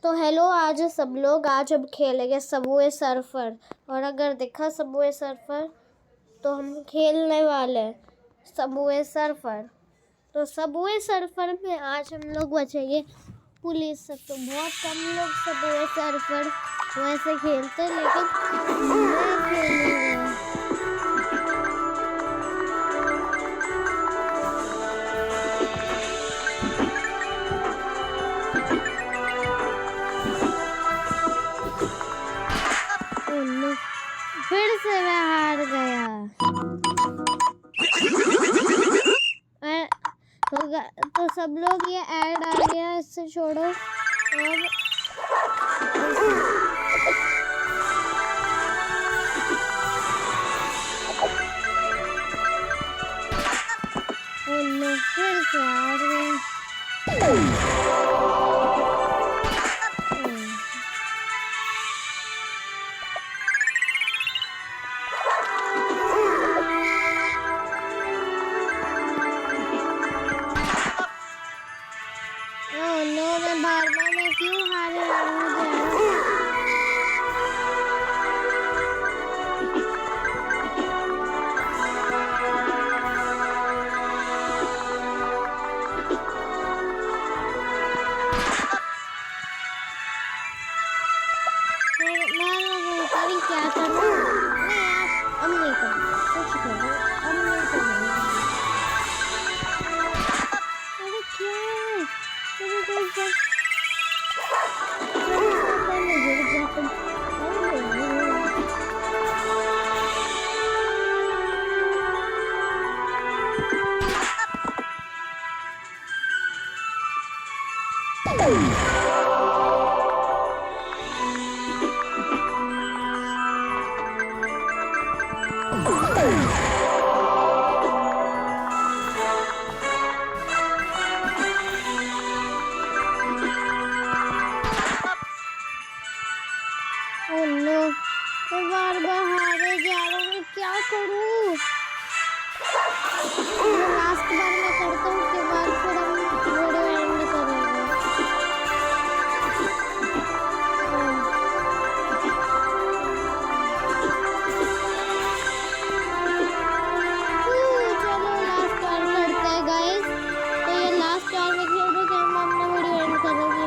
तो हेलो, आज सब लोग हम खेलेंगे सबवे सर्फर। और अगर देखा सबवे सर्फर तो हम खेलने वाले हैं सबवे सर्फर। तो सबवे सर्फर में आज हम लोग बचेंगे पुलिस से। तो बहुत कम लोग सबवे सर्फर वैसे खेलते हैं, लेकिन मैं खेलूंगा। फिर से मैं हार गया। तो सब लोग ये ऐड आ गया, इससे छोड़ो। अब फिर से हार गए। मैं बार-बार मैं क्यों हारे जा रहा मैं क्या करूँ? नहीं यार, अब नहीं करूँ। कुछ करो, अब नहीं करूँगी। अरे क्यों? अरे कोई सब मैं बार-बार हारे जा रहा हूँ। मैं क्या करूँ? लास्ट बार मैं करता हूँ, उसके बाद फिर हम वीडियो एंड करेंगे। चलो लास्ट बार करते हैं गाइस। तो ये लास्ट बार में खेल के हम अपना वीडियो एंड करेंगे।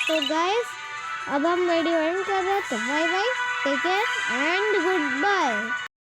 तो गाइस, अब हम वीडियो एंड कर रहे हैं। तो bye bye, take care and good bye.